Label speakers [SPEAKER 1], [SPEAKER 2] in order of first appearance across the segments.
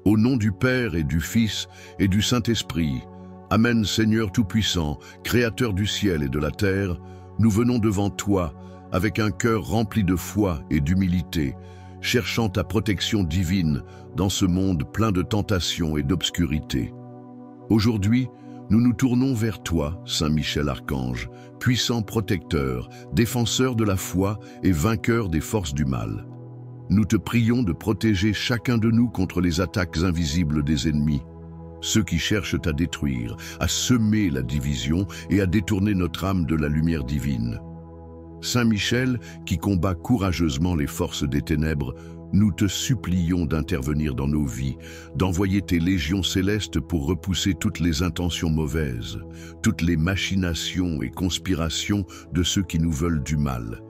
[SPEAKER 1] Au nom du Père et du Fils et du Saint-Esprit. Amen. Seigneur Tout-Puissant, Créateur du ciel et de la terre, nous venons devant toi avec un cœur rempli de foi et d'humilité, cherchant ta protection divine dans ce monde plein de tentations et d'obscurité. Aujourd'hui, nous nous tournons vers toi, Saint Michel Archange, puissant protecteur, défenseur de la foi et vainqueur des forces du mal. Nous te prions de protéger chacun de nous contre les attaques invisibles des ennemis, ceux qui cherchent à détruire, à semer la division et à détourner notre âme de la lumière divine. Saint Michel, qui combat courageusement les forces des ténèbres, nous te supplions d'intervenir dans nos vies, d'envoyer tes légions célestes pour repousser toutes les intentions mauvaises, toutes les machinations et conspirations de ceux qui nous veulent du mal.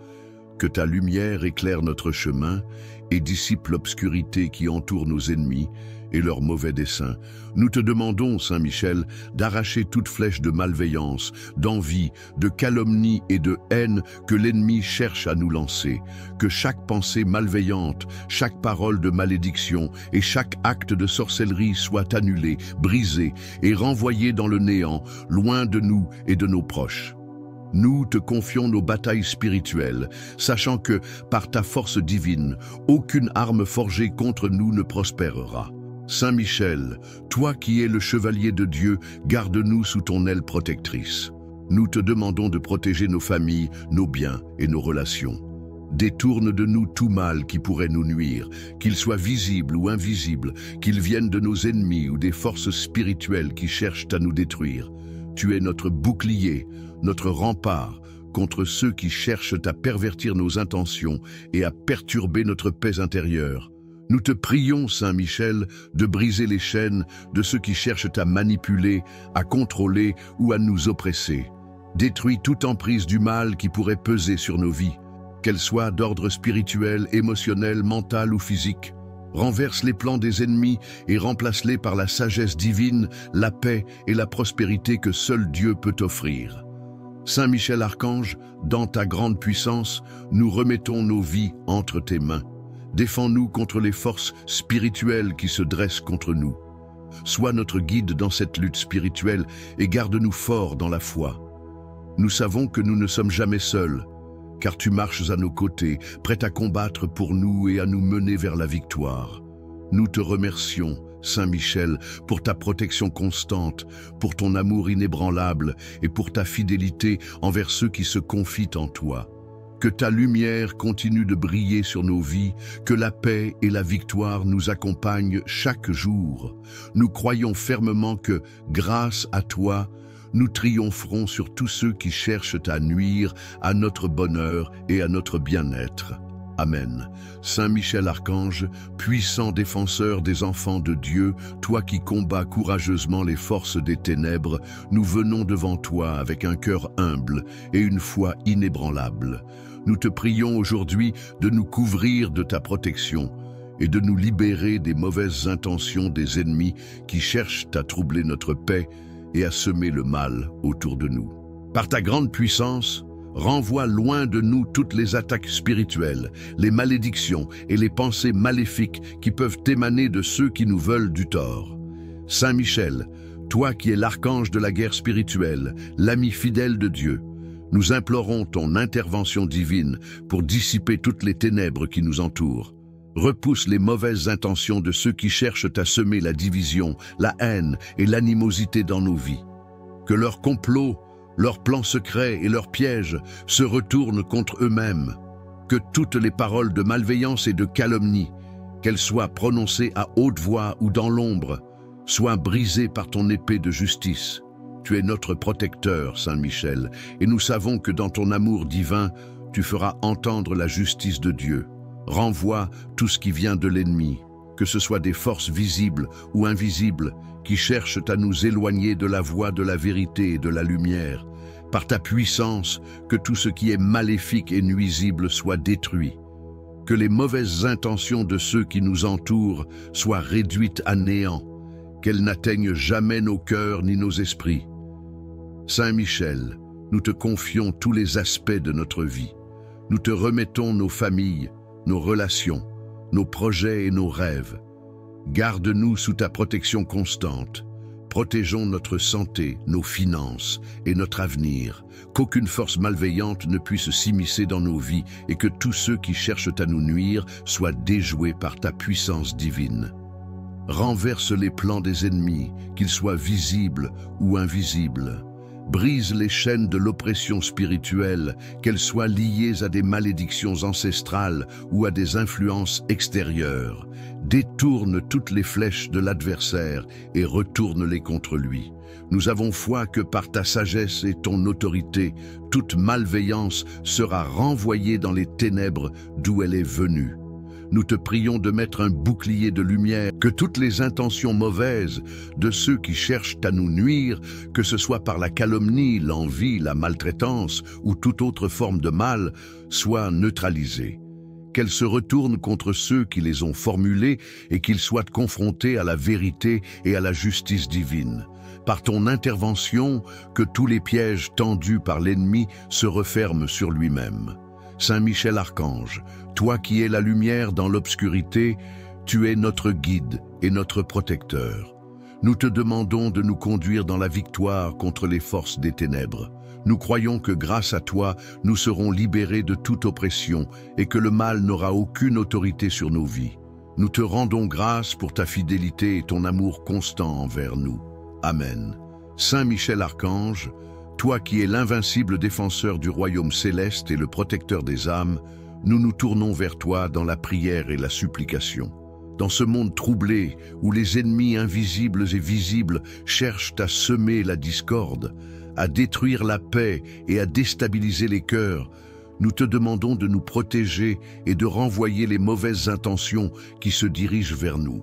[SPEAKER 1] Que ta lumière éclaire notre chemin et dissipe l'obscurité qui entoure nos ennemis et leurs mauvais desseins. Nous te demandons, Saint Michel, d'arracher toute flèche de malveillance, d'envie, de calomnie et de haine que l'ennemi cherche à nous lancer. Que chaque pensée malveillante, chaque parole de malédiction et chaque acte de sorcellerie soit annulé, brisé et renvoyé dans le néant, loin de nous et de nos proches. Nous te confions nos batailles spirituelles, sachant que, par ta force divine, aucune arme forgée contre nous ne prospérera. Saint Michel, toi qui es le chevalier de Dieu, garde-nous sous ton aile protectrice. Nous te demandons de protéger nos familles, nos biens et nos relations. Détourne de nous tout mal qui pourrait nous nuire, qu'il soit visible ou invisible, qu'il vienne de nos ennemis ou des forces spirituelles qui cherchent à nous détruire. Tu es notre bouclier, notre rempart contre ceux qui cherchent à pervertir nos intentions et à perturber notre paix intérieure. Nous te prions, Saint Michel, de briser les chaînes de ceux qui cherchent à manipuler, à contrôler ou à nous oppresser. Détruis toute emprise du mal qui pourrait peser sur nos vies, qu'elle soit d'ordre spirituel, émotionnel, mental ou physique. Renverse les plans des ennemis et remplace-les par la sagesse divine, la paix et la prospérité que seul Dieu peut offrir. Saint Michel Archange, dans ta grande puissance, nous remettons nos vies entre tes mains. Défends-nous contre les forces spirituelles qui se dressent contre nous. Sois notre guide dans cette lutte spirituelle et garde-nous forts dans la foi. Nous savons que nous ne sommes jamais seuls, car tu marches à nos côtés, prêt à combattre pour nous et à nous mener vers la victoire. Nous te remercions, Saint Michel, pour ta protection constante, pour ton amour inébranlable et pour ta fidélité envers ceux qui se confient en toi. Que ta lumière continue de briller sur nos vies, que la paix et la victoire nous accompagnent chaque jour. Nous croyons fermement que, grâce à toi, nous triompherons sur tous ceux qui cherchent à nuire à notre bonheur et à notre bien-être. Amen. Saint Michel Archange, puissant défenseur des enfants de Dieu, toi qui combats courageusement les forces des ténèbres, nous venons devant toi avec un cœur humble et une foi inébranlable. Nous te prions aujourd'hui de nous couvrir de ta protection et de nous libérer des mauvaises intentions des ennemis qui cherchent à troubler notre paix et à semer le mal autour de nous. Par ta grande puissance, renvoie loin de nous toutes les attaques spirituelles, les malédictions et les pensées maléfiques qui peuvent émaner de ceux qui nous veulent du tort. Saint Michel, toi qui es l'archange de la guerre spirituelle, l'ami fidèle de Dieu, nous implorons ton intervention divine pour dissiper toutes les ténèbres qui nous entourent. Repousse les mauvaises intentions de ceux qui cherchent à semer la division, la haine et l'animosité dans nos vies. Que leurs complots, leurs plans secrets et leurs pièges se retournent contre eux-mêmes. Que toutes les paroles de malveillance et de calomnie, qu'elles soient prononcées à haute voix ou dans l'ombre, soient brisées par ton épée de justice. Tu es notre protecteur, Saint Michel, et nous savons que dans ton amour divin, tu feras entendre la justice de Dieu. Renvoie tout ce qui vient de l'ennemi, que ce soit des forces visibles ou invisibles, qui cherchent à nous éloigner de la voie de la vérité et de la lumière. Par ta puissance, que tout ce qui est maléfique et nuisible soit détruit. Que les mauvaises intentions de ceux qui nous entourent soient réduites à néant, qu'elles n'atteignent jamais nos cœurs ni nos esprits. Saint Michel, nous te confions tous les aspects de notre vie. Nous te remettons nos familles, nos relations, nos projets et nos rêves. Garde-nous sous ta protection constante. Protégeons notre santé, nos finances et notre avenir, qu'aucune force malveillante ne puisse s'immiscer dans nos vies et que tous ceux qui cherchent à nous nuire soient déjoués par ta puissance divine. Renverse les plans des ennemis, qu'ils soient visibles ou invisibles. Brise les chaînes de l'oppression spirituelle, qu'elles soient liées à des malédictions ancestrales ou à des influences extérieures. Détourne toutes les flèches de l'adversaire et retourne-les contre lui. Nous avons foi que par ta sagesse et ton autorité, toute malveillance sera renvoyée dans les ténèbres d'où elle est venue. Nous te prions de mettre un bouclier de lumière, que toutes les intentions mauvaises de ceux qui cherchent à nous nuire, que ce soit par la calomnie, l'envie, la maltraitance ou toute autre forme de mal, soient neutralisées. Qu'elles se retournent contre ceux qui les ont formulées et qu'ils soient confrontés à la vérité et à la justice divine. Par ton intervention, que tous les pièges tendus par l'ennemi se referment sur lui-même. Saint Michel Archange, toi qui es la lumière dans l'obscurité, tu es notre guide et notre protecteur. Nous te demandons de nous conduire dans la victoire contre les forces des ténèbres. Nous croyons que grâce à toi, nous serons libérés de toute oppression et que le mal n'aura aucune autorité sur nos vies. Nous te rendons grâce pour ta fidélité et ton amour constant envers nous. Amen. Saint Michel Archange, toi qui es l'invincible défenseur du royaume céleste et le protecteur des âmes, nous nous tournons vers toi dans la prière et la supplication. Dans ce monde troublé, où les ennemis invisibles et visibles cherchent à semer la discorde, à détruire la paix et à déstabiliser les cœurs, nous te demandons de nous protéger et de renvoyer les mauvaises intentions qui se dirigent vers nous.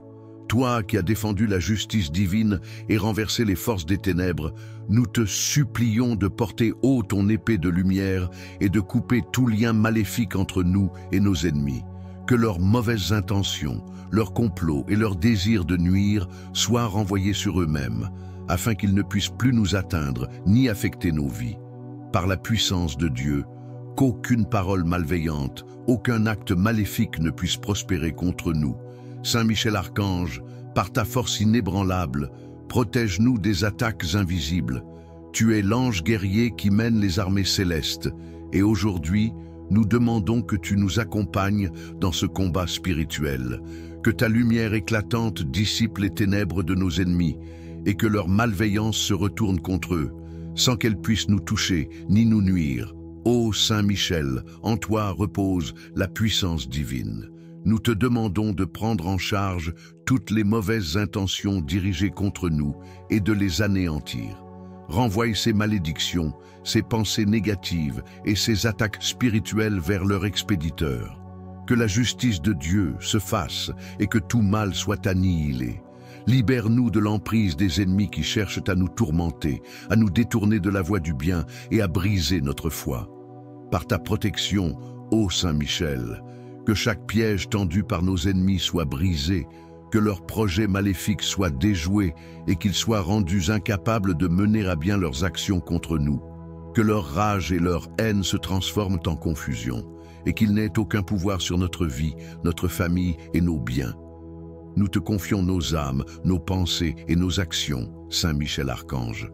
[SPEAKER 1] Toi qui as défendu la justice divine et renversé les forces des ténèbres, nous te supplions de porter haut ton épée de lumière et de couper tout lien maléfique entre nous et nos ennemis. Que leurs mauvaises intentions, leurs complots et leur désir de nuire soient renvoyés sur eux-mêmes, afin qu'ils ne puissent plus nous atteindre ni affecter nos vies. Par la puissance de Dieu, qu'aucune parole malveillante, aucun acte maléfique ne puisse prospérer contre nous. Saint Michel Archange, par ta force inébranlable, protège-nous des attaques invisibles. Tu es l'ange guerrier qui mène les armées célestes, et aujourd'hui, nous demandons que tu nous accompagnes dans ce combat spirituel, que ta lumière éclatante dissipe les ténèbres de nos ennemis, et que leur malveillance se retourne contre eux, sans qu'elle puisse nous toucher ni nous nuire. Ô Saint Michel, en toi repose la puissance divine. Nous te demandons de prendre en charge toutes les mauvaises intentions dirigées contre nous et de les anéantir. Renvoie ces malédictions, ces pensées négatives et ces attaques spirituelles vers leur expéditeur. Que la justice de Dieu se fasse et que tout mal soit annihilé. Libère-nous de l'emprise des ennemis qui cherchent à nous tourmenter, à nous détourner de la voie du bien et à briser notre foi. Par ta protection, ô Saint Michel, que chaque piège tendu par nos ennemis soit brisé, que leurs projets maléfiques soient déjoués et qu'ils soient rendus incapables de mener à bien leurs actions contre nous. Que leur rage et leur haine se transforment en confusion et qu'ils n'aient aucun pouvoir sur notre vie, notre famille et nos biens. Nous te confions nos âmes, nos pensées et nos actions, Saint Michel Archange,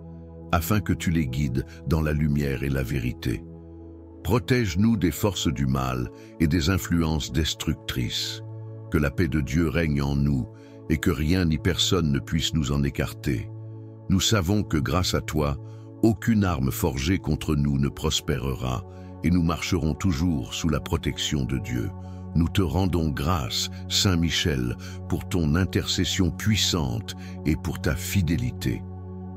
[SPEAKER 1] afin que tu les guides dans la lumière et la vérité. Protège-nous des forces du mal et des influences destructrices. Que la paix de Dieu règne en nous et que rien ni personne ne puisse nous en écarter. Nous savons que grâce à toi, aucune arme forgée contre nous ne prospérera et nous marcherons toujours sous la protection de Dieu. Nous te rendons grâce, Saint Michel, pour ton intercession puissante et pour ta fidélité.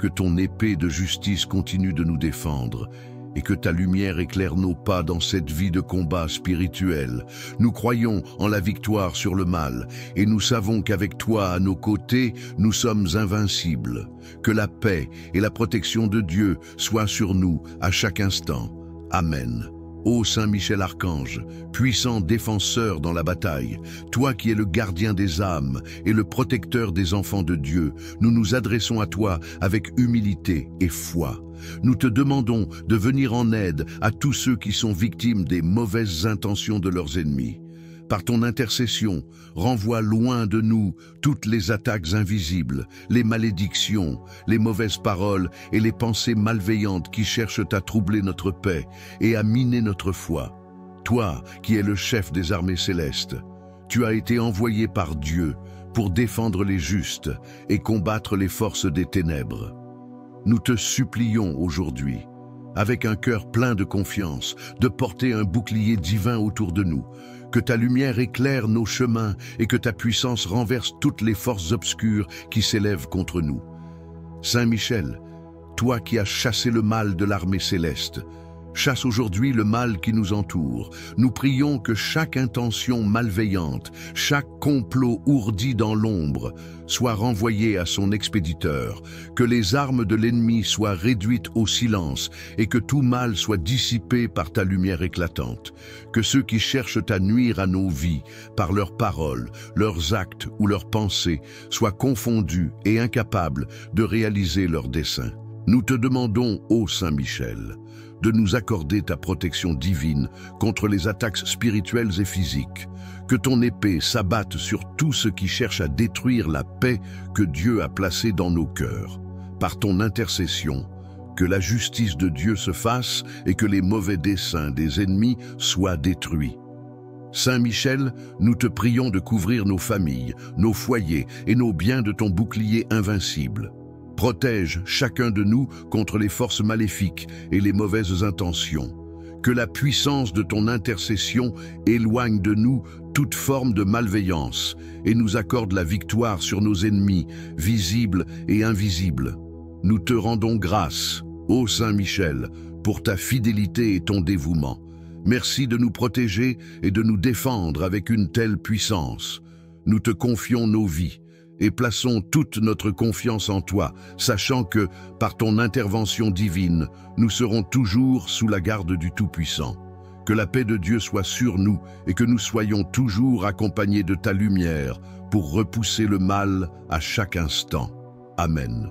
[SPEAKER 1] Que ton épée de justice continue de nous défendre et que ta lumière éclaire nos pas dans cette vie de combat spirituel. Nous croyons en la victoire sur le mal et nous savons qu'avec toi à nos côtés, nous sommes invincibles. Que la paix et la protection de Dieu soient sur nous à chaque instant. Amen. Ô Saint Michel Archange, puissant défenseur dans la bataille, toi qui es le gardien des âmes et le protecteur des enfants de Dieu, nous nous adressons à toi avec humilité et foi. Nous te demandons de venir en aide à tous ceux qui sont victimes des mauvaises intentions de leurs ennemis. Par ton intercession, renvoie loin de nous toutes les attaques invisibles, les malédictions, les mauvaises paroles et les pensées malveillantes qui cherchent à troubler notre paix et à miner notre foi. Toi, qui es le chef des armées célestes, tu as été envoyé par Dieu pour défendre les justes et combattre les forces des ténèbres. Nous te supplions aujourd'hui, avec un cœur plein de confiance, de porter un bouclier divin autour de nous, que ta lumière éclaire nos chemins et que ta puissance renverse toutes les forces obscures qui s'élèvent contre nous. Saint Michel, toi qui as chassé le mal de l'armée céleste, chasse aujourd'hui le mal qui nous entoure. Nous prions que chaque intention malveillante, chaque complot ourdi dans l'ombre, soit renvoyé à son expéditeur, que les armes de l'ennemi soient réduites au silence et que tout mal soit dissipé par ta lumière éclatante. Que ceux qui cherchent à nuire à nos vies, par leurs paroles, leurs actes ou leurs pensées, soient confondus et incapables de réaliser leurs desseins. Nous te demandons, ô Saint Michel, de nous accorder ta protection divine contre les attaques spirituelles et physiques. Que ton épée s'abatte sur tout ce qui cherche à détruire la paix que Dieu a placée dans nos cœurs. Par ton intercession, que la justice de Dieu se fasse et que les mauvais desseins des ennemis soient détruits. Saint Michel, nous te prions de couvrir nos familles, nos foyers et nos biens de ton bouclier invincible. Protège chacun de nous contre les forces maléfiques et les mauvaises intentions. Que la puissance de ton intercession éloigne de nous toute forme de malveillance et nous accorde la victoire sur nos ennemis, visibles et invisibles. Nous te rendons grâce, ô Saint Michel, pour ta fidélité et ton dévouement. Merci de nous protéger et de nous défendre avec une telle puissance. Nous te confions nos vies et plaçons toute notre confiance en toi, sachant que, par ton intervention divine, nous serons toujours sous la garde du Tout-Puissant. Que la paix de Dieu soit sur nous et que nous soyons toujours accompagnés de ta lumière pour repousser le mal à chaque instant. Amen.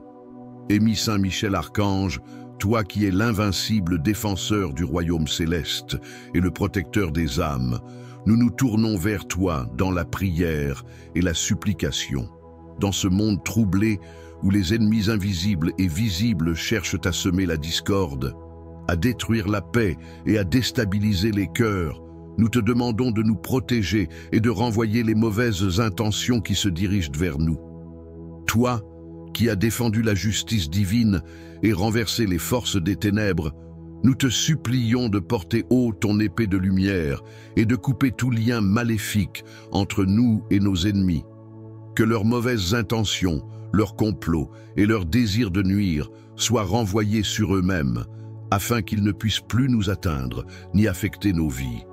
[SPEAKER 1] Émis Saint Michel Archange, toi qui es l'invincible défenseur du royaume céleste et le protecteur des âmes, nous nous tournons vers toi dans la prière et la supplication. Dans ce monde troublé où les ennemis invisibles et visibles cherchent à semer la discorde, à détruire la paix et à déstabiliser les cœurs, nous te demandons de nous protéger et de renvoyer les mauvaises intentions qui se dirigent vers nous. Toi, qui as défendu la justice divine et renversé les forces des ténèbres, nous te supplions de porter haut ton épée de lumière et de couper tout lien maléfique entre nous et nos ennemis. Que leurs mauvaises intentions, leurs complots et leur désir de nuire soient renvoyés sur eux-mêmes, afin qu'ils ne puissent plus nous atteindre ni affecter nos vies.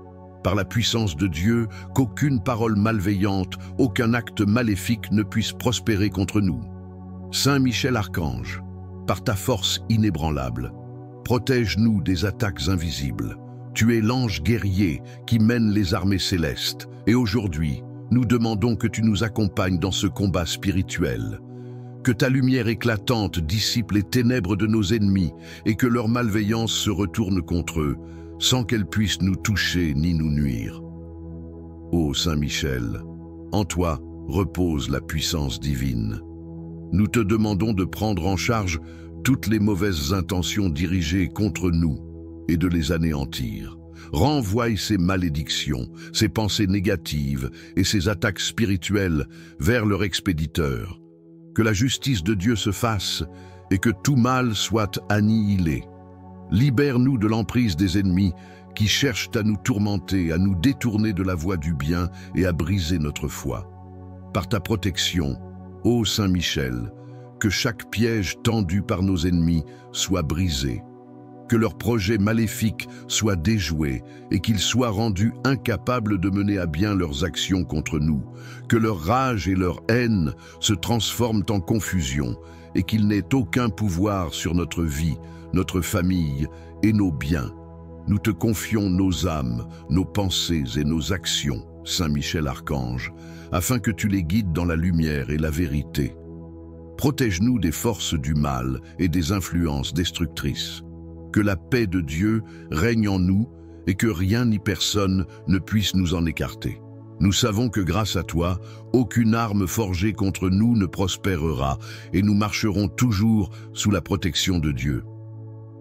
[SPEAKER 1] Par la puissance de Dieu, qu'aucune parole malveillante, aucun acte maléfique ne puisse prospérer contre nous. Saint Michel Archange, par ta force inébranlable, protège-nous des attaques invisibles. Tu es l'ange guerrier qui mène les armées célestes, et aujourd'hui, nous demandons que tu nous accompagnes dans ce combat spirituel. Que ta lumière éclatante dissipe les ténèbres de nos ennemis et que leur malveillance se retourne contre eux, sans qu'elle puisse nous toucher ni nous nuire. Ô Saint Michel, en toi repose la puissance divine. Nous te demandons de prendre en charge toutes les mauvaises intentions dirigées contre nous et de les anéantir. Renvoie ces malédictions, ces pensées négatives et ces attaques spirituelles vers leur expéditeur. Que la justice de Dieu se fasse et que tout mal soit annihilé. Libère-nous de l'emprise des ennemis qui cherchent à nous tourmenter, à nous détourner de la voie du bien et à briser notre foi. Par ta protection, ô Saint Michel, que chaque piège tendu par nos ennemis soit brisé. Que leurs projets maléfiques soient déjoués et qu'ils soient rendus incapables de mener à bien leurs actions contre nous. Que leur rage et leur haine se transforment en confusion et qu'ils n'aient aucun pouvoir sur notre vie, notre famille et nos biens. Nous te confions nos âmes, nos pensées et nos actions, Saint Michel Archange, afin que tu les guides dans la lumière et la vérité. Protège-nous des forces du mal et des influences destructrices. Que la paix de Dieu règne en nous et que rien ni personne ne puisse nous en écarter. Nous savons que grâce à toi, aucune arme forgée contre nous ne prospérera et nous marcherons toujours sous la protection de Dieu.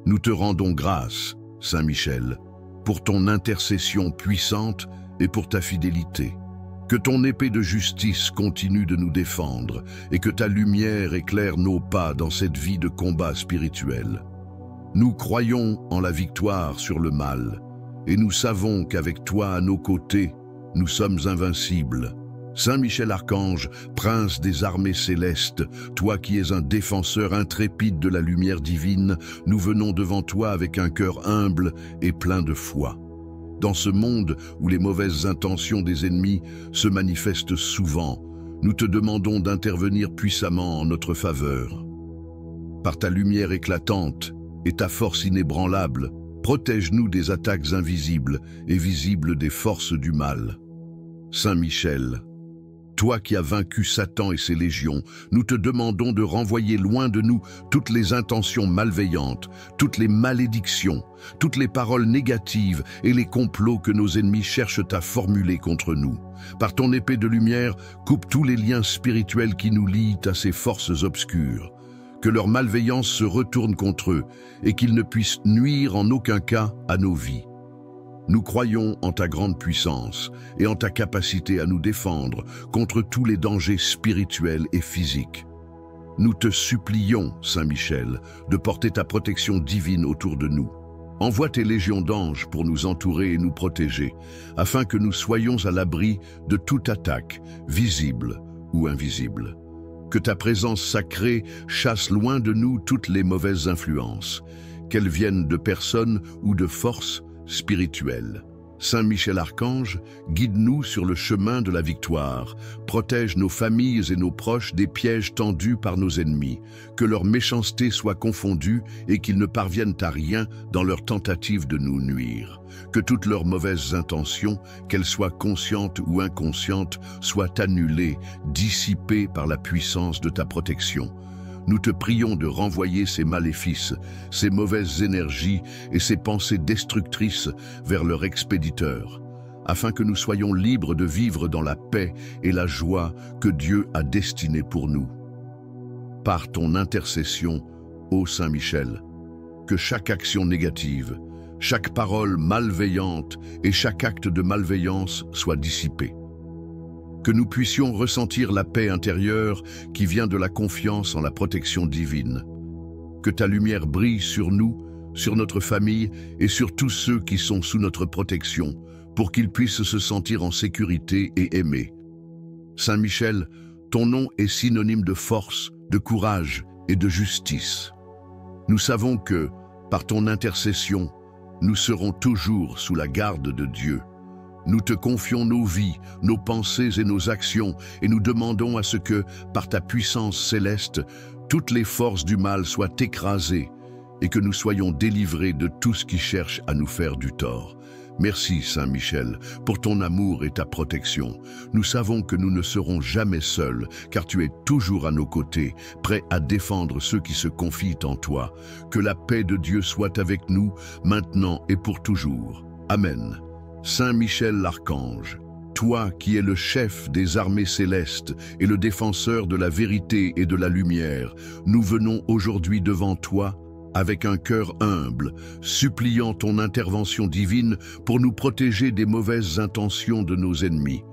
[SPEAKER 1] Nous te rendons grâce, Saint Michel, pour ton intercession puissante et pour ta fidélité. Que ton épée de justice continue de nous défendre et que ta lumière éclaire nos pas dans cette vie de combat spirituel. Nous croyons en la victoire sur le mal et nous savons qu'avec toi à nos côtés, nous sommes invincibles. Saint Michel Archange, prince des armées célestes, toi qui es un défenseur intrépide de la lumière divine, nous venons devant toi avec un cœur humble et plein de foi. Dans ce monde où les mauvaises intentions des ennemis se manifestent souvent, nous te demandons d'intervenir puissamment en notre faveur. Par ta lumière éclatante et ta force inébranlable, protège-nous des attaques invisibles et visibles des forces du mal. Saint Michel, toi qui as vaincu Satan et ses légions, nous te demandons de renvoyer loin de nous toutes les intentions malveillantes, toutes les malédictions, toutes les paroles négatives et les complots que nos ennemis cherchent à formuler contre nous. Par ton épée de lumière, coupe tous les liens spirituels qui nous lient à ces forces obscures. Que leur malveillance se retourne contre eux et qu'ils ne puissent nuire en aucun cas à nos vies. Nous croyons en ta grande puissance et en ta capacité à nous défendre contre tous les dangers spirituels et physiques. Nous te supplions, Saint Michel, de porter ta protection divine autour de nous. Envoie tes légions d'anges pour nous entourer et nous protéger, afin que nous soyons à l'abri de toute attaque, visible ou invisible. Que ta présence sacrée chasse loin de nous toutes les mauvaises influences, qu'elles viennent de personnes ou de forces spirituelles. Saint Michel Archange, guide-nous sur le chemin de la victoire, protège nos familles et nos proches des pièges tendus par nos ennemis, que leur méchanceté soit confondue et qu'ils ne parviennent à rien dans leur tentative de nous nuire. Que toutes leurs mauvaises intentions, qu'elles soient conscientes ou inconscientes, soient annulées, dissipées par la puissance de ta protection. Nous te prions de renvoyer ces maléfices, ces mauvaises énergies et ces pensées destructrices vers leur expéditeur, afin que nous soyons libres de vivre dans la paix et la joie que Dieu a destinée pour nous. Par ton intercession, ô Saint Michel, que chaque action négative, chaque parole malveillante et chaque acte de malveillance soit dissipé. Que nous puissions ressentir la paix intérieure qui vient de la confiance en la protection divine. Que ta lumière brille sur nous, sur notre famille et sur tous ceux qui sont sous notre protection, pour qu'ils puissent se sentir en sécurité et aimés. Saint Michel, ton nom est synonyme de force, de courage et de justice. Nous savons que, par ton intercession, nous serons toujours sous la garde de Dieu. Nous te confions nos vies, nos pensées et nos actions, et nous demandons à ce que, par ta puissance céleste, toutes les forces du mal soient écrasées et que nous soyons délivrés de tout ce qui cherche à nous faire du tort. Merci, Saint Michel, pour ton amour et ta protection. Nous savons que nous ne serons jamais seuls, car tu es toujours à nos côtés, prêt à défendre ceux qui se confient en toi. Que la paix de Dieu soit avec nous, maintenant et pour toujours. Amen. Saint Michel l'Archange, toi qui es le chef des armées célestes et le défenseur de la vérité et de la lumière, nous venons aujourd'hui devant toi avec un cœur humble, suppliant ton intervention divine pour nous protéger des mauvaises intentions de nos ennemis.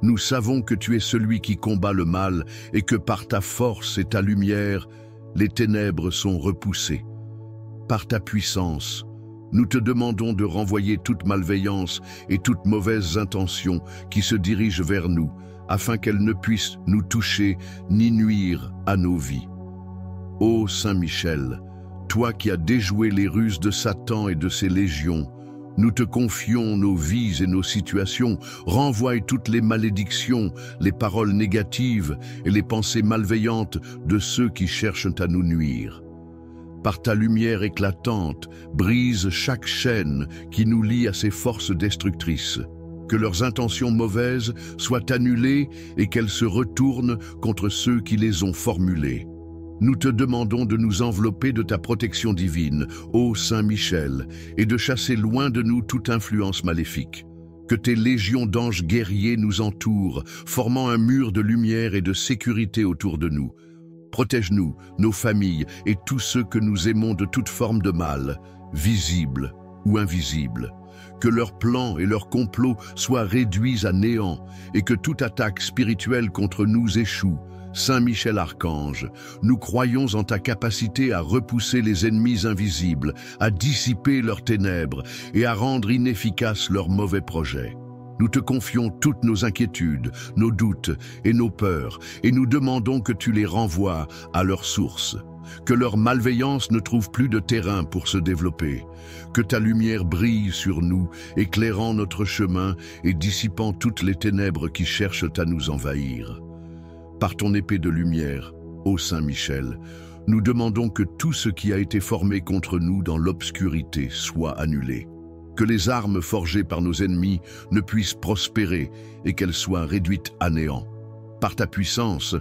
[SPEAKER 1] Nous savons que tu es celui qui combat le mal et que par ta force et ta lumière, les ténèbres sont repoussées. Par ta puissance, nous te demandons de renvoyer toute malveillance et toute mauvaise intention qui se dirigent vers nous, afin qu'elles ne puissent nous toucher ni nuire à nos vies. Ô Saint Michel, toi qui as déjoué les ruses de Satan et de ses légions, nous te confions nos vies et nos situations, renvoie toutes les malédictions, les paroles négatives et les pensées malveillantes de ceux qui cherchent à nous nuire. Par ta lumière éclatante, brise chaque chaîne qui nous lie à ces forces destructrices. Que leurs intentions mauvaises soient annulées et qu'elles se retournent contre ceux qui les ont formulées. Nous te demandons de nous envelopper de ta protection divine, ô Saint Michel, et de chasser loin de nous toute influence maléfique. Que tes légions d'anges guerriers nous entourent, formant un mur de lumière et de sécurité autour de nous. Protège-nous, nos familles et tous ceux que nous aimons de toute forme de mal, visible ou invisible. Que leurs plans et leurs complots soient réduits à néant et que toute attaque spirituelle contre nous échoue. Saint Michel Archange, nous croyons en ta capacité à repousser les ennemis invisibles, à dissiper leurs ténèbres et à rendre inefficaces leurs mauvais projets. Nous te confions toutes nos inquiétudes, nos doutes et nos peurs, et nous demandons que tu les renvoies à leur source. Que leur malveillance ne trouve plus de terrain pour se développer. Que ta lumière brille sur nous, éclairant notre chemin et dissipant toutes les ténèbres qui cherchent à nous envahir. Par ton épée de lumière, ô Saint Michel, nous demandons que tout ce qui a été formé contre nous dans l'obscurité soit annulé. Que les armes forgées par nos ennemis ne puissent prospérer et qu'elles soient réduites à néant. Par ta puissance,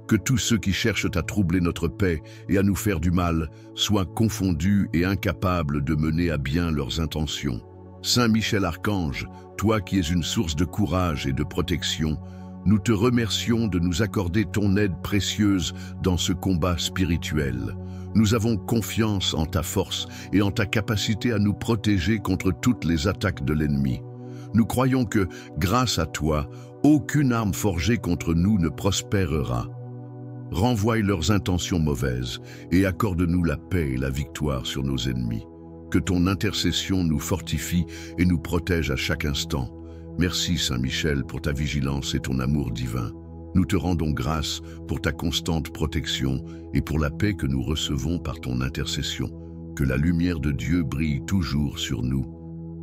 [SPEAKER 1] que tous ceux qui cherchent à troubler notre paix et à nous faire du mal soient confondus et incapables de mener à bien leurs intentions. Saint Michel Archange, toi qui es une source de courage et de protection, nous te remercions de nous accorder ton aide précieuse dans ce combat spirituel. Nous avons confiance en ta force et en ta capacité à nous protéger contre toutes les attaques de l'ennemi. Nous croyons que, grâce à toi, aucune arme forgée contre nous ne prospérera. Renvoie leurs intentions mauvaises et accorde-nous la paix et la victoire sur nos ennemis. Que ton intercession nous fortifie et nous protège à chaque instant. Merci Saint Michel pour ta vigilance et ton amour divin. Nous te rendons grâce pour ta constante protection et pour la paix que nous recevons par ton intercession. Que la lumière de Dieu brille toujours sur nous.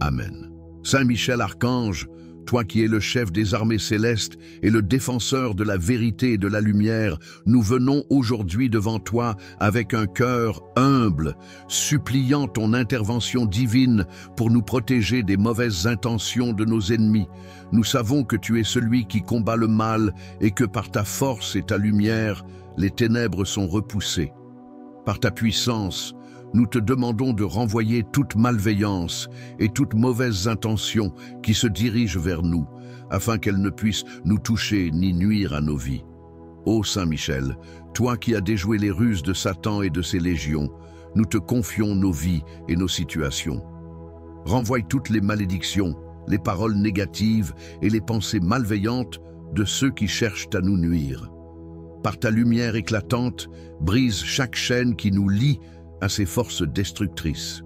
[SPEAKER 1] Amen. Saint Michel Archange, toi qui es le chef des armées célestes et le défenseur de la vérité et de la lumière, nous venons aujourd'hui devant toi avec un cœur humble, suppliant ton intervention divine pour nous protéger des mauvaises intentions de nos ennemis. Nous savons que tu es celui qui combat le mal et que par ta force et ta lumière, les ténèbres sont repoussées. Par ta puissance, nous te demandons de renvoyer toute malveillance et toute mauvaise intention qui se dirigent vers nous, afin qu'elles ne puissent nous toucher ni nuire à nos vies. Ô Saint Michel, toi qui as déjoué les ruses de Satan et de ses légions, nous te confions nos vies et nos situations. Renvoie toutes les malédictions, les paroles négatives et les pensées malveillantes de ceux qui cherchent à nous nuire. Par ta lumière éclatante, brise chaque chaîne qui nous lie à ces forces destructrices.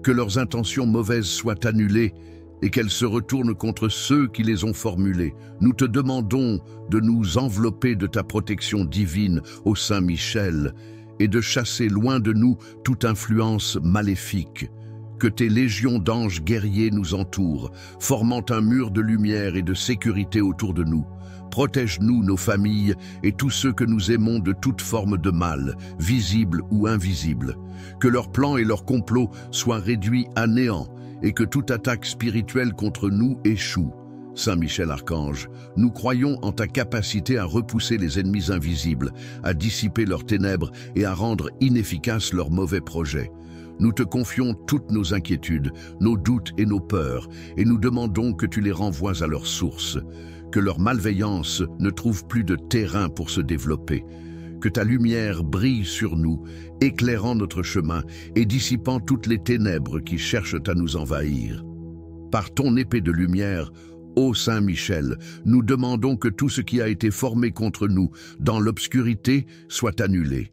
[SPEAKER 1] Que leurs intentions mauvaises soient annulées et qu'elles se retournent contre ceux qui les ont formulées. Nous te demandons de nous envelopper de ta protection divine, ô Saint Michel, et de chasser loin de nous toute influence maléfique. Que tes légions d'anges guerriers nous entourent, formant un mur de lumière et de sécurité autour de nous. Protège-nous, nos familles et tous ceux que nous aimons de toute forme de mal, visible ou invisible. Que leurs plans et leurs complots soient réduits à néant et que toute attaque spirituelle contre nous échoue. Saint Michel Archange, nous croyons en ta capacité à repousser les ennemis invisibles, à dissiper leurs ténèbres et à rendre inefficaces leurs mauvais projets. Nous te confions toutes nos inquiétudes, nos doutes et nos peurs, et nous demandons que tu les renvoies à leur source. Que leur malveillance ne trouve plus de terrain pour se développer. Que ta lumière brille sur nous, éclairant notre chemin et dissipant toutes les ténèbres qui cherchent à nous envahir. Par ton épée de lumière, ô Saint Michel, nous demandons que tout ce qui a été formé contre nous dans l'obscurité soit annulé.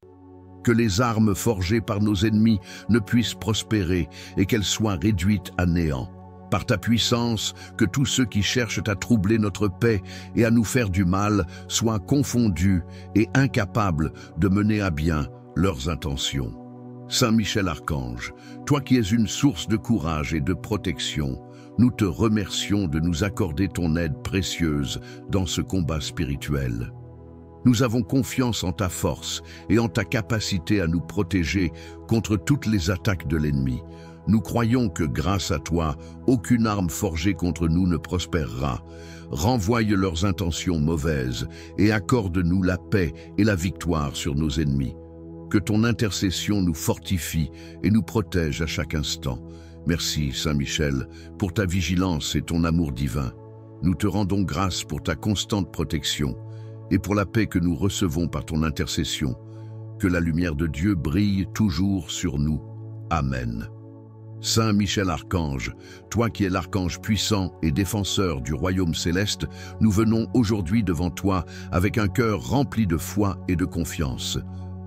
[SPEAKER 1] Que les armes forgées par nos ennemis ne puissent prospérer et qu'elles soient réduites à néant. Par ta puissance, que tous ceux qui cherchent à troubler notre paix et à nous faire du mal soient confondus et incapables de mener à bien leurs intentions. Saint Michel Archange, toi qui es une source de courage et de protection, nous te remercions de nous accorder ton aide précieuse dans ce combat spirituel. Nous avons confiance en ta force et en ta capacité à nous protéger contre toutes les attaques de l'ennemi. Nous croyons que grâce à toi, aucune arme forgée contre nous ne prospérera. Renvoie leurs intentions mauvaises et accorde-nous la paix et la victoire sur nos ennemis. Que ton intercession nous fortifie et nous protège à chaque instant. Merci, Saint Michel, pour ta vigilance et ton amour divin. Nous te rendons grâce pour ta constante protection et pour la paix que nous recevons par ton intercession. Que la lumière de Dieu brille toujours sur nous. Amen. Saint Michel Archange, toi qui es l'archange puissant et défenseur du royaume céleste, nous venons aujourd'hui devant toi avec un cœur rempli de foi et de confiance.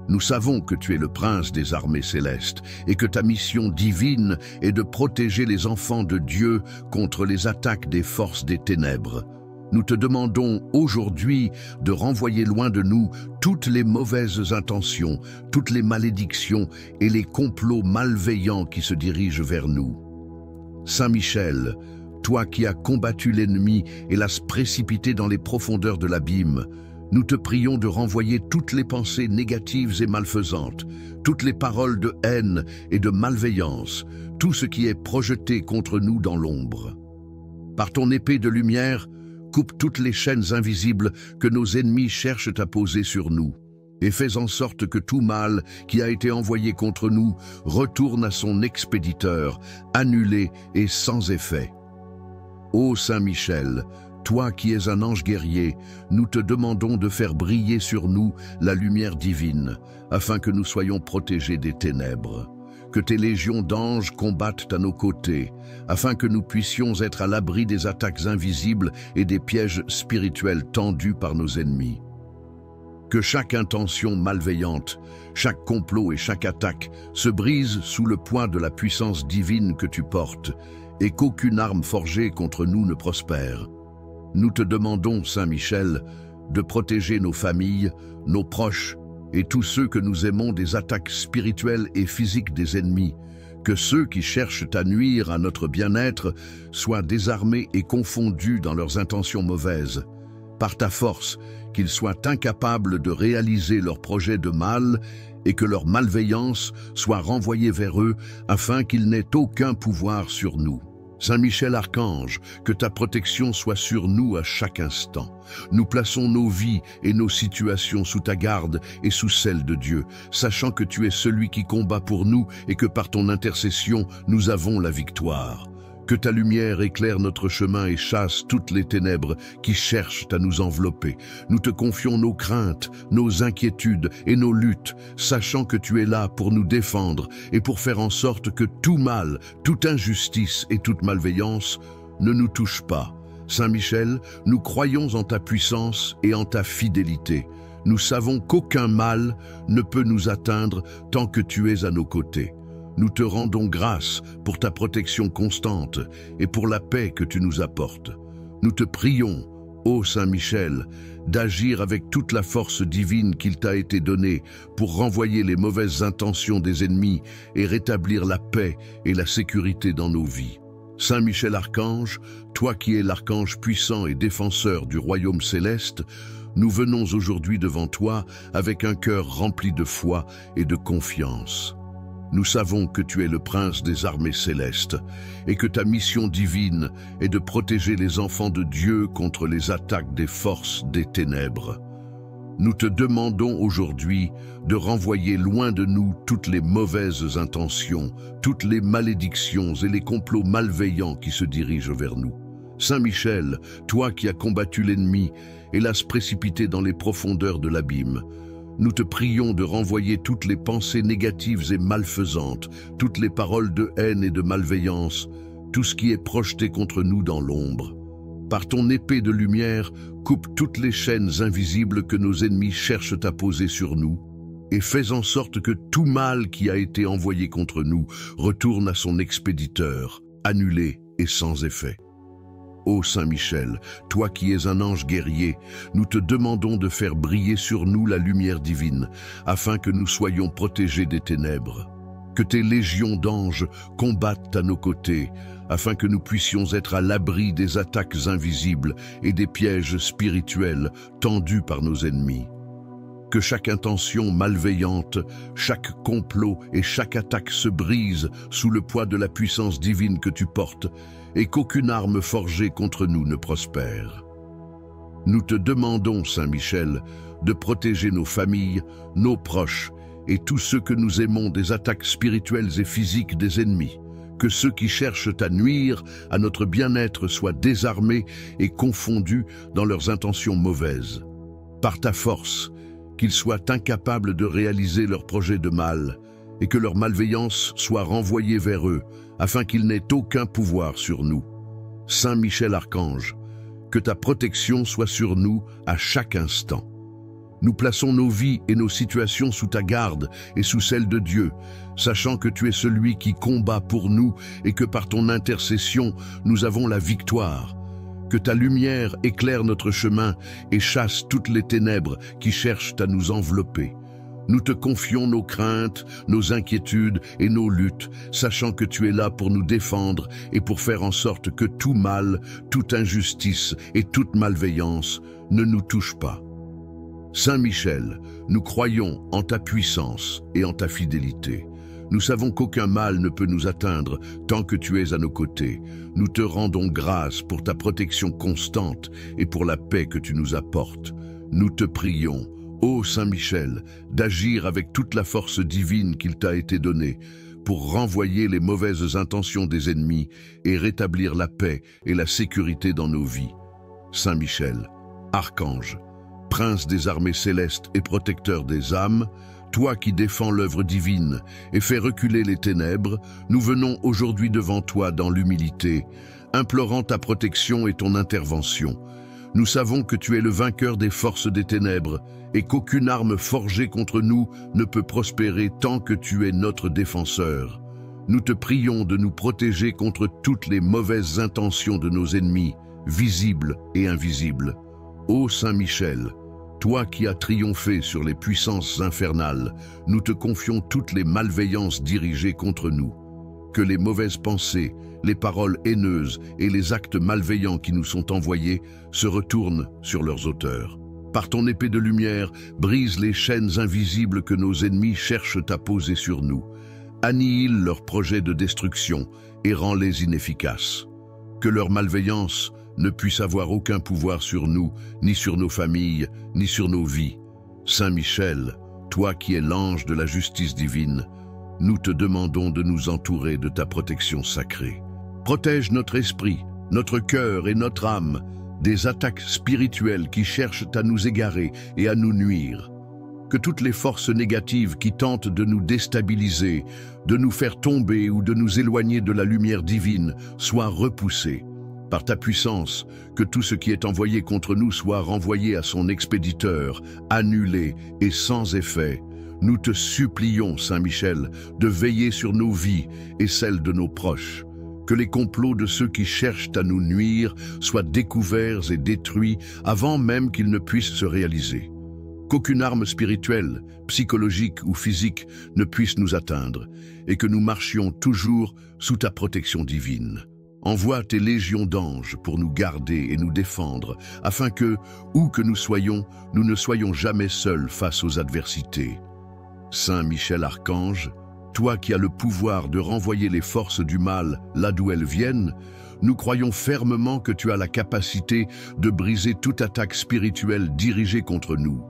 [SPEAKER 1] Nous savons que tu es le prince des armées célestes et que ta mission divine est de protéger les enfants de Dieu contre les attaques des forces des ténèbres. Nous te demandons aujourd'hui de renvoyer loin de nous toutes les mauvaises intentions, toutes les malédictions et les complots malveillants qui se dirigent vers nous. Saint Michel, toi qui as combattu l'ennemi et l'as précipité dans les profondeurs de l'abîme, nous te prions de renvoyer toutes les pensées négatives et malfaisantes, toutes les paroles de haine et de malveillance, tout ce qui est projeté contre nous dans l'ombre. Par ton épée de lumière, coupe toutes les chaînes invisibles que nos ennemis cherchent à poser sur nous, et fais en sorte que tout mal qui a été envoyé contre nous retourne à son expéditeur, annulé et sans effet. Ô Saint Michel, toi qui es un ange guerrier, nous te demandons de faire briller sur nous la lumière divine, afin que nous soyons protégés des ténèbres. Que tes légions d'anges combattent à nos côtés, afin que nous puissions être à l'abri des attaques invisibles et des pièges spirituels tendus par nos ennemis. Que chaque intention malveillante, chaque complot et chaque attaque se brise sous le poids de la puissance divine que tu portes, et qu'aucune arme forgée contre nous ne prospère. Nous te demandons, Saint Michel, de protéger nos familles, nos proches, et tous ceux que nous aimons des attaques spirituelles et physiques des ennemis, que ceux qui cherchent à nuire à notre bien-être soient désarmés et confondus dans leurs intentions mauvaises. Par ta force, qu'ils soient incapables de réaliser leurs projets de mal et que leur malveillance soit renvoyée vers eux afin qu'ils n'aient aucun pouvoir sur nous. Saint Michel Archange, que ta protection soit sur nous à chaque instant. Nous plaçons nos vies et nos situations sous ta garde et sous celle de Dieu, sachant que tu es celui qui combat pour nous et que par ton intercession, nous avons la victoire. Que ta lumière éclaire notre chemin et chasse toutes les ténèbres qui cherchent à nous envelopper. Nous te confions nos craintes, nos inquiétudes et nos luttes, sachant que tu es là pour nous défendre et pour faire en sorte que tout mal, toute injustice et toute malveillance ne nous touche pas. Saint Michel, nous croyons en ta puissance et en ta fidélité. Nous savons qu'aucun mal ne peut nous atteindre tant que tu es à nos côtés. Nous te rendons grâce pour ta protection constante et pour la paix que tu nous apportes. Nous te prions, ô Saint Michel, d'agir avec toute la force divine qu'il t'a été donnée pour renvoyer les mauvaises intentions des ennemis et rétablir la paix et la sécurité dans nos vies. Saint Michel Archange, toi qui es l'archange puissant et défenseur du royaume céleste, nous venons aujourd'hui devant toi avec un cœur rempli de foi et de confiance. Nous savons que tu es le prince des armées célestes et que ta mission divine est de protéger les enfants de Dieu contre les attaques des forces des ténèbres. Nous te demandons aujourd'hui de renvoyer loin de nous toutes les mauvaises intentions, toutes les malédictions et les complots malveillants qui se dirigent vers nous. Saint Michel, toi qui as combattu l'ennemi et l'as précipité dans les profondeurs de l'abîme, nous te prions de renvoyer toutes les pensées négatives et malfaisantes, toutes les paroles de haine et de malveillance, tout ce qui est projeté contre nous dans l'ombre. Par ton épée de lumière, coupe toutes les chaînes invisibles que nos ennemis cherchent à poser sur nous, et fais en sorte que tout mal qui a été envoyé contre nous retourne à son expéditeur, annulé et sans effet. Ô Saint Michel, toi qui es un ange guerrier, nous te demandons de faire briller sur nous la lumière divine, afin que nous soyons protégés des ténèbres. Que tes légions d'anges combattent à nos côtés, afin que nous puissions être à l'abri des attaques invisibles et des pièges spirituels tendus par nos ennemis. Que chaque intention malveillante, chaque complot et chaque attaque se brise sous le poids de la puissance divine que tu portes, et qu'aucune arme forgée contre nous ne prospère. Nous te demandons, Saint Michel, de protéger nos familles, nos proches et tous ceux que nous aimons des attaques spirituelles et physiques des ennemis. que ceux qui cherchent à nuire à notre bien-être soient désarmés et confondus dans leurs intentions mauvaises. Par ta force, qu'ils soient incapables de réaliser leurs projets de mal et que leur malveillance soit renvoyée vers eux, afin qu'ils n'aient aucun pouvoir sur nous. Saint Michel Archange, que ta protection soit sur nous à chaque instant. Nous plaçons nos vies et nos situations sous ta garde et sous celle de Dieu, sachant que tu es celui qui combat pour nous et que par ton intercession, nous avons la victoire. Que ta lumière éclaire notre chemin et chasse toutes les ténèbres qui cherchent à nous envelopper. Nous te confions nos craintes, nos inquiétudes et nos luttes, sachant que tu es là pour nous défendre et pour faire en sorte que tout mal, toute injustice et toute malveillance ne nous touche pas. Saint Michel, nous croyons en ta puissance et en ta fidélité. Nous savons qu'aucun mal ne peut nous atteindre tant que tu es à nos côtés. Nous te rendons grâce pour ta protection constante et pour la paix que tu nous apportes. Nous te prions, ô Saint Michel, d'agir avec toute la force divine qu'il t'a été donnée pour renvoyer les mauvaises intentions des ennemis et rétablir la paix et la sécurité dans nos vies. Saint Michel, Archange, Prince des armées célestes et protecteur des âmes, toi qui défends l'œuvre divine et fais reculer les ténèbres, nous venons aujourd'hui devant toi dans l'humilité, implorant ta protection et ton intervention. Nous savons que tu es le vainqueur des forces des ténèbres et qu'aucune arme forgée contre nous ne peut prospérer tant que tu es notre défenseur. Nous te prions de nous protéger contre toutes les mauvaises intentions de nos ennemis, visibles et invisibles. Ô Saint Michel, toi qui as triomphé sur les puissances infernales, nous te confions toutes les malveillances dirigées contre nous. Que les mauvaises pensées, les paroles haineuses et les actes malveillants qui nous sont envoyés se retournent sur leurs auteurs. Par ton épée de lumière, brise les chaînes invisibles que nos ennemis cherchent à poser sur nous. Annihile leurs projets de destruction et rends-les inefficaces. Que leur malveillance ne puisse avoir aucun pouvoir sur nous, ni sur nos familles, ni sur nos vies. Saint Michel, toi qui es l'ange de la justice divine, nous te demandons de nous entourer de ta protection sacrée. Protège notre esprit, notre cœur et notre âme des attaques spirituelles qui cherchent à nous égarer et à nous nuire. Que toutes les forces négatives qui tentent de nous déstabiliser, de nous faire tomber ou de nous éloigner de la lumière divine soient repoussées. Par ta puissance, que tout ce qui est envoyé contre nous soit renvoyé à son expéditeur, annulé et sans effet. Nous te supplions, Saint Michel, de veiller sur nos vies et celles de nos proches. Que les complots de ceux qui cherchent à nous nuire soient découverts et détruits avant même qu'ils ne puissent se réaliser. Qu'aucune arme spirituelle, psychologique ou physique ne puisse nous atteindre et que nous marchions toujours sous ta protection divine. Envoie tes légions d'anges pour nous garder et nous défendre, afin que, où que nous ne soyons jamais seuls face aux adversités. Saint Michel Archange, toi qui as le pouvoir de renvoyer les forces du mal là d'où elles viennent, nous croyons fermement que tu as la capacité de briser toute attaque spirituelle dirigée contre nous.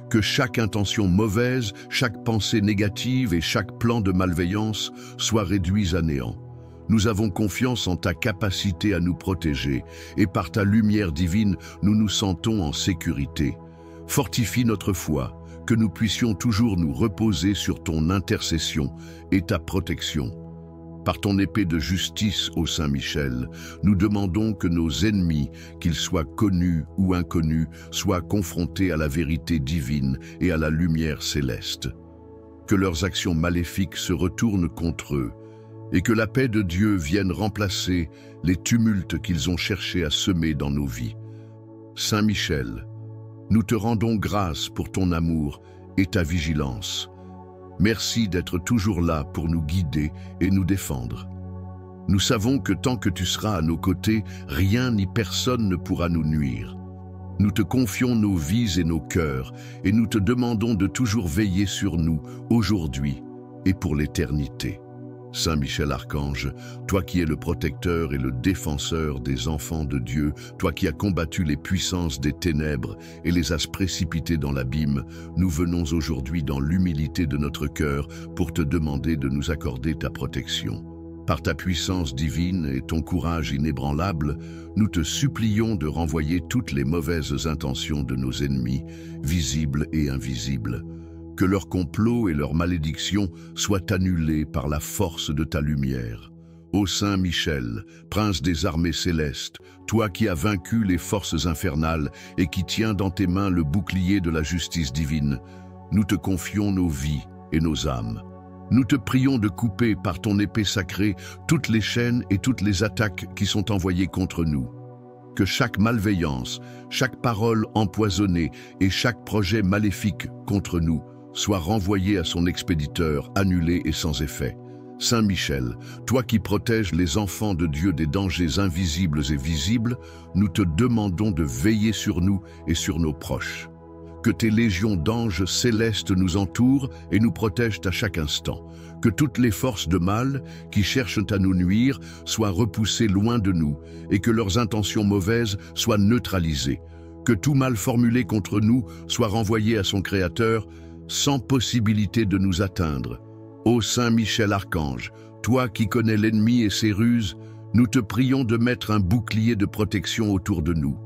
[SPEAKER 1] Que chaque intention mauvaise, chaque pensée négative et chaque plan de malveillance soient réduits à néant. Nous avons confiance en ta capacité à nous protéger et par ta lumière divine, nous nous sentons en sécurité. Fortifie notre foi, que nous puissions toujours nous reposer sur ton intercession et ta protection. Par ton épée de justice, ô Saint Michel, nous demandons que nos ennemis, qu'ils soient connus ou inconnus, soient confrontés à la vérité divine et à la lumière céleste. Que leurs actions maléfiques se retournent contre eux, et que la paix de Dieu vienne remplacer les tumultes qu'ils ont cherché à semer dans nos vies. Saint Michel, nous te rendons grâce pour ton amour et ta vigilance. Merci d'être toujours là pour nous guider et nous défendre. Nous savons que tant que tu seras à nos côtés, rien ni personne ne pourra nous nuire. Nous te confions nos vies et nos cœurs, et nous te demandons de toujours veiller sur nous, aujourd'hui et pour l'éternité. Saint Michel Archange, toi qui es le protecteur et le défenseur des enfants de Dieu, toi qui as combattu les puissances des ténèbres et les as précipités dans l'abîme, nous venons aujourd'hui dans l'humilité de notre cœur pour te demander de nous accorder ta protection. Par ta puissance divine et ton courage inébranlable, nous te supplions de renvoyer toutes les mauvaises intentions de nos ennemis, visibles et invisibles. Que leurs complots et leurs malédictions soient annulés par la force de ta lumière. Ô Saint Michel, prince des armées célestes, toi qui as vaincu les forces infernales et qui tiens dans tes mains le bouclier de la justice divine, nous te confions nos vies et nos âmes. Nous te prions de couper par ton épée sacrée toutes les chaînes et toutes les attaques qui sont envoyées contre nous. Que chaque malveillance, chaque parole empoisonnée et chaque projet maléfique contre nous soit renvoyé à son expéditeur, annulé et sans effet. Saint Michel, toi qui protèges les enfants de Dieu des dangers invisibles et visibles, nous te demandons de veiller sur nous et sur nos proches. Que tes légions d'anges célestes nous entourent et nous protègent à chaque instant. Que toutes les forces de mal qui cherchent à nous nuire soient repoussées loin de nous et que leurs intentions mauvaises soient neutralisées. Que tout mal formulé contre nous soit renvoyé à son Créateur sans possibilité de nous atteindre. Ô Saint Michel Archange, toi qui connais l'ennemi et ses ruses, nous te prions de mettre un bouclier de protection autour de nous.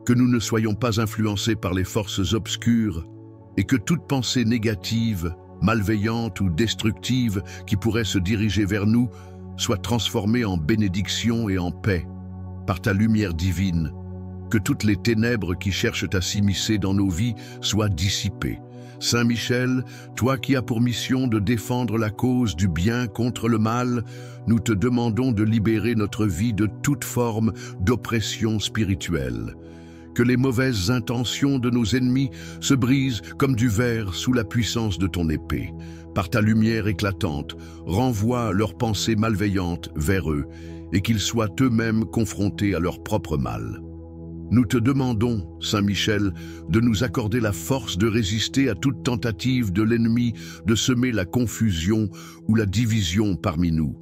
[SPEAKER 1] Que nous ne soyons pas influencés par les forces obscures et que toute pensée négative, malveillante ou destructive qui pourrait se diriger vers nous soit transformée en bénédiction et en paix par ta lumière divine. Que toutes les ténèbres qui cherchent à s'immiscer dans nos vies soient dissipées. Saint Michel, toi qui as pour mission de défendre la cause du bien contre le mal, nous te demandons de libérer notre vie de toute forme d'oppression spirituelle. Que les mauvaises intentions de nos ennemis se brisent comme du verre sous la puissance de ton épée. Par ta lumière éclatante, renvoie leurs pensées malveillantes vers eux et qu'ils soient eux-mêmes confrontés à leur propre mal. Nous te demandons, Saint Michel, de nous accorder la force de résister à toute tentative de l'ennemi de semer la confusion ou la division parmi nous.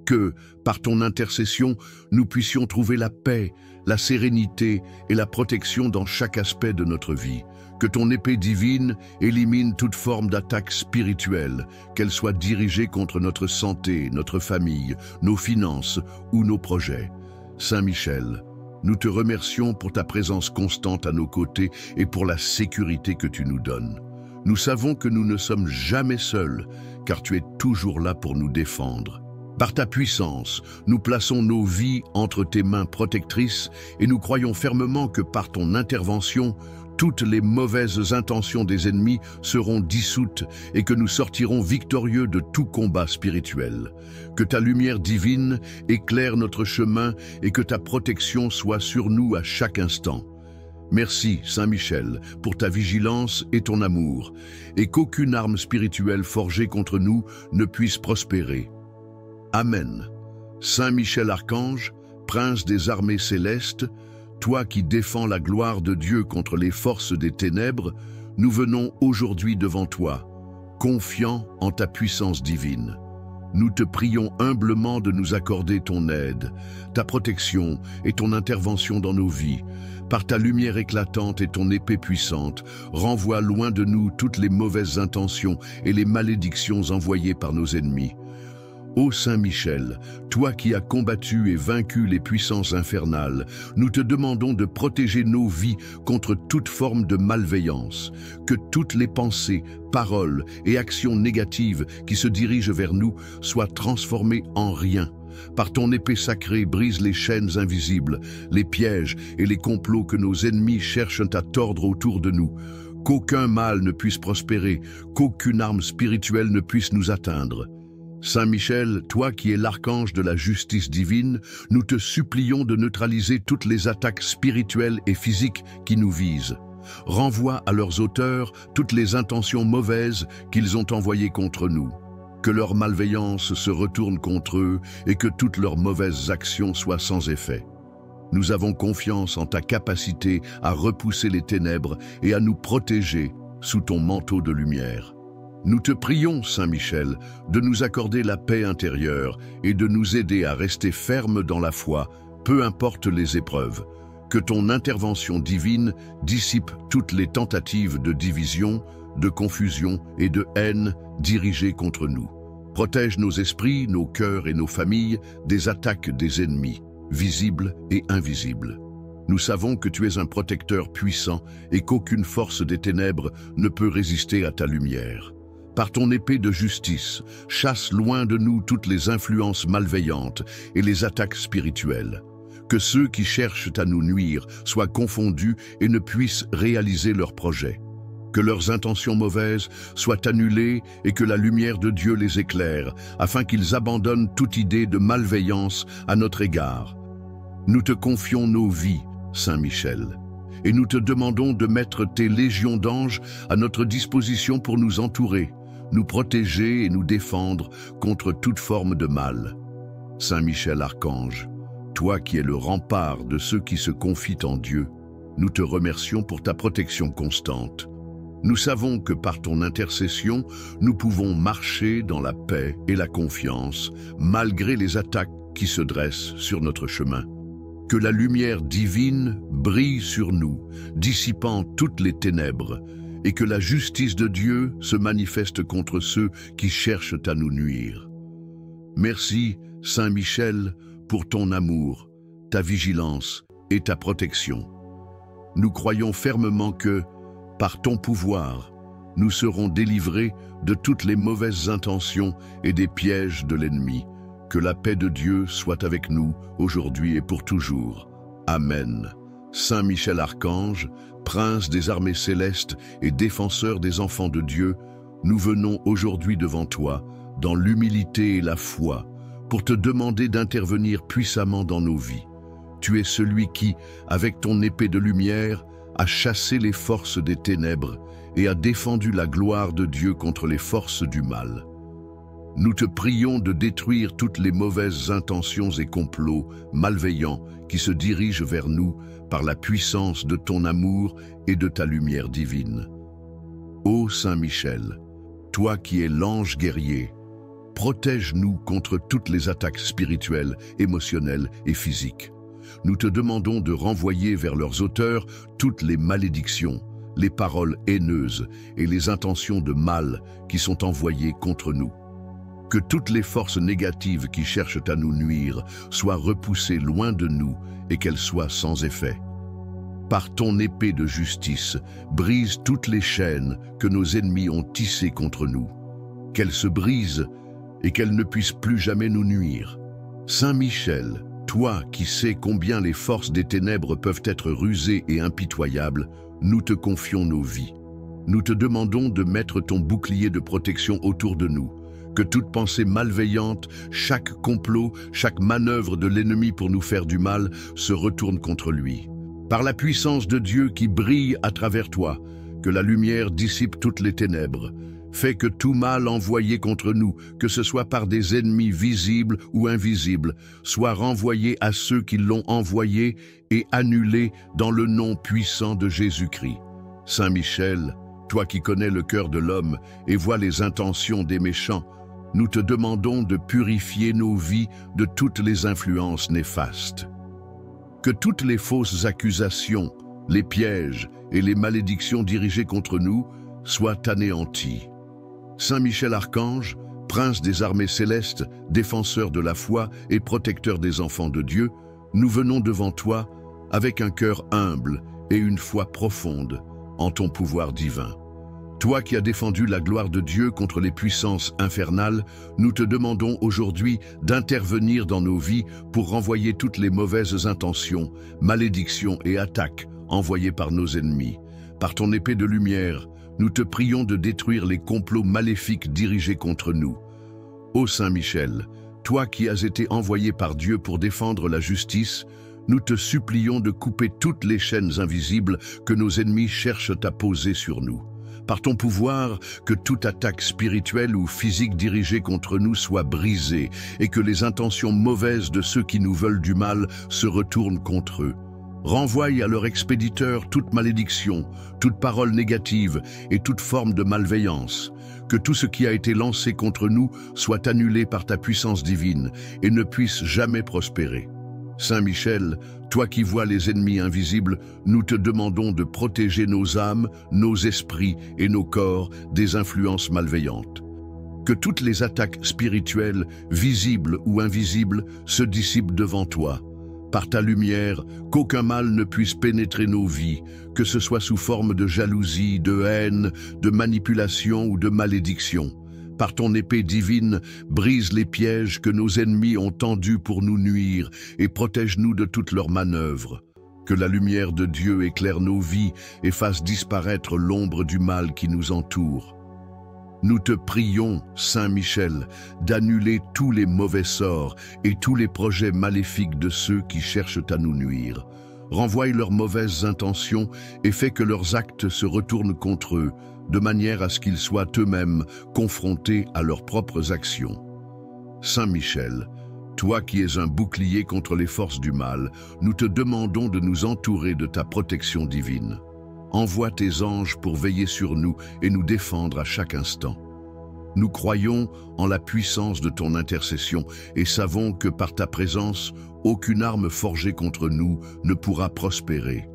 [SPEAKER 1] Que, par ton intercession, nous puissions trouver la paix, la sérénité et la protection dans chaque aspect de notre vie. Que ton épée divine élimine toute forme d'attaque spirituelle, qu'elle soit dirigée contre notre santé, notre famille, nos finances ou nos projets. Saint Michel, nous te remercions pour ta présence constante à nos côtés et pour la sécurité que tu nous donnes. Nous savons que nous ne sommes jamais seuls, car tu es toujours là pour nous défendre. Par ta puissance, nous plaçons nos vies entre tes mains protectrices et nous croyons fermement que par ton intervention, toutes les mauvaises intentions des ennemis seront dissoutes et que nous sortirons victorieux de tout combat spirituel. Que ta lumière divine éclaire notre chemin et que ta protection soit sur nous à chaque instant. Merci, Saint Michel, pour ta vigilance et ton amour, et qu'aucune arme spirituelle forgée contre nous ne puisse prospérer. Amen. Saint Michel Archange, prince des armées célestes, toi qui défends la gloire de Dieu contre les forces des ténèbres, nous venons aujourd'hui devant toi, confiants en ta puissance divine. Nous te prions humblement de nous accorder ton aide, ta protection et ton intervention dans nos vies. Par ta lumière éclatante et ton épée puissante, renvoie loin de nous toutes les mauvaises intentions et les malédictions envoyées par nos ennemis. Ô Saint Michel, toi qui as combattu et vaincu les puissances infernales, nous te demandons de protéger nos vies contre toute forme de malveillance, que toutes les pensées, paroles et actions négatives qui se dirigent vers nous soient transformées en rien. Par ton épée sacrée, brise les chaînes invisibles, les pièges et les complots que nos ennemis cherchent à tordre autour de nous. Qu'aucun mal ne puisse prospérer, qu'aucune arme spirituelle ne puisse nous atteindre. Saint Michel, toi qui es l'archange de la justice divine, nous te supplions de neutraliser toutes les attaques spirituelles et physiques qui nous visent. Renvoie à leurs auteurs toutes les intentions mauvaises qu'ils ont envoyées contre nous. Que leur malveillance se retourne contre eux et que toutes leurs mauvaises actions soient sans effet. Nous avons confiance en ta capacité à repousser les ténèbres et à nous protéger sous ton manteau de lumière. Nous te prions, Saint Michel, de nous accorder la paix intérieure et de nous aider à rester fermes dans la foi, peu importe les épreuves. Que ton intervention divine dissipe toutes les tentatives de division, de confusion et de haine dirigées contre nous. Protège nos esprits, nos cœurs et nos familles des attaques des ennemis, visibles et invisibles. Nous savons que tu es un protecteur puissant et qu'aucune force des ténèbres ne peut résister à ta lumière. Par ton épée de justice, chasse loin de nous toutes les influences malveillantes et les attaques spirituelles. Que ceux qui cherchent à nous nuire soient confondus et ne puissent réaliser leurs projets. Que leurs intentions mauvaises soient annulées et que la lumière de Dieu les éclaire, afin qu'ils abandonnent toute idée de malveillance à notre égard. Nous te confions nos vies, Saint Michel, et nous te demandons de mettre tes légions d'anges à notre disposition pour nous entourer, nous protéger et nous défendre contre toute forme de mal. Saint Michel Archange, toi qui es le rempart de ceux qui se confient en Dieu, nous te remercions pour ta protection constante. Nous savons que par ton intercession, nous pouvons marcher dans la paix et la confiance, malgré les attaques qui se dressent sur notre chemin. Que la lumière divine brille sur nous, dissipant toutes les ténèbres, et que la justice de Dieu se manifeste contre ceux qui cherchent à nous nuire. Merci, Saint Michel, pour ton amour, ta vigilance et ta protection. Nous croyons fermement que, par ton pouvoir, nous serons délivrés de toutes les mauvaises intentions et des pièges de l'ennemi. Que la paix de Dieu soit avec nous, aujourd'hui et pour toujours. Amen. Saint Michel Archange, prince des armées célestes et défenseur des enfants de Dieu, nous venons aujourd'hui devant toi, dans l'humilité et la foi, pour te demander d'intervenir puissamment dans nos vies. Tu es celui qui, avec ton épée de lumière, a chassé les forces des ténèbres et a défendu la gloire de Dieu contre les forces du mal. Nous te prions de détruire toutes les mauvaises intentions et complots malveillants qui se dirigent vers nous par la puissance de ton amour et de ta lumière divine. Ô Saint Michel, toi qui es l'ange guerrier, protège-nous contre toutes les attaques spirituelles, émotionnelles et physiques. Nous te demandons de renvoyer vers leurs auteurs toutes les malédictions, les paroles haineuses et les intentions de mal qui sont envoyées contre nous. Que toutes les forces négatives qui cherchent à nous nuire soient repoussées loin de nous et qu'elles soient sans effet. Par ton épée de justice, brise toutes les chaînes que nos ennemis ont tissées contre nous. Qu'elles se brisent et qu'elles ne puissent plus jamais nous nuire. Saint Michel, toi qui sais combien les forces des ténèbres peuvent être rusées et impitoyables, nous te confions nos vies. Nous te demandons de mettre ton bouclier de protection autour de nous. Que toute pensée malveillante, chaque complot, chaque manœuvre de l'ennemi pour nous faire du mal se retourne contre lui. Par la puissance de Dieu qui brille à travers toi, que la lumière dissipe toutes les ténèbres. Fais que tout mal envoyé contre nous, que ce soit par des ennemis visibles ou invisibles, soit renvoyé à ceux qui l'ont envoyé et annulé dans le nom puissant de Jésus-Christ. Saint Michel, toi qui connais le cœur de l'homme et vois les intentions des méchants, nous te demandons de purifier nos vies de toutes les influences néfastes. Que toutes les fausses accusations, les pièges et les malédictions dirigées contre nous soient anéanties. Saint Michel Archange, prince des armées célestes, défenseur de la foi et protecteur des enfants de Dieu, nous venons devant toi avec un cœur humble et une foi profonde en ton pouvoir divin. Toi qui as défendu la gloire de Dieu contre les puissances infernales, nous te demandons aujourd'hui d'intervenir dans nos vies pour renvoyer toutes les mauvaises intentions, malédictions et attaques envoyées par nos ennemis. Par ton épée de lumière, nous te prions de détruire les complots maléfiques dirigés contre nous. Ô Saint Michel, toi qui as été envoyé par Dieu pour défendre la justice, nous te supplions de couper toutes les chaînes invisibles que nos ennemis cherchent à poser sur nous. Par ton pouvoir, que toute attaque spirituelle ou physique dirigée contre nous soit brisée et que les intentions mauvaises de ceux qui nous veulent du mal se retournent contre eux. Renvoie à leur expéditeur toute malédiction, toute parole négative et toute forme de malveillance. Que tout ce qui a été lancé contre nous soit annulé par ta puissance divine et ne puisse jamais prospérer. Saint Michel, toi qui vois les ennemis invisibles, nous te demandons de protéger nos âmes, nos esprits et nos corps des influences malveillantes. Que toutes les attaques spirituelles, visibles ou invisibles, se dissipent devant toi. Par ta lumière, qu'aucun mal ne puisse pénétrer nos vies, que ce soit sous forme de jalousie, de haine, de manipulation ou de malédiction. Par ton épée divine, brise les pièges que nos ennemis ont tendus pour nous nuire et protège-nous de toutes leurs manœuvres. Que la lumière de Dieu éclaire nos vies et fasse disparaître l'ombre du mal qui nous entoure. Nous te prions, Saint Michel, d'annuler tous les mauvais sorts et tous les projets maléfiques de ceux qui cherchent à nous nuire. Renvoie leurs mauvaises intentions et fais que leurs actes se retournent contre eux, de manière à ce qu'ils soient eux-mêmes confrontés à leurs propres actions. Saint Michel, toi qui es un bouclier contre les forces du mal, nous te demandons de nous entourer de ta protection divine. Envoie tes anges pour veiller sur nous et nous défendre à chaque instant. Nous croyons en la puissance de ton intercession et savons que par ta présence, aucune arme forgée contre nous ne pourra prospérer.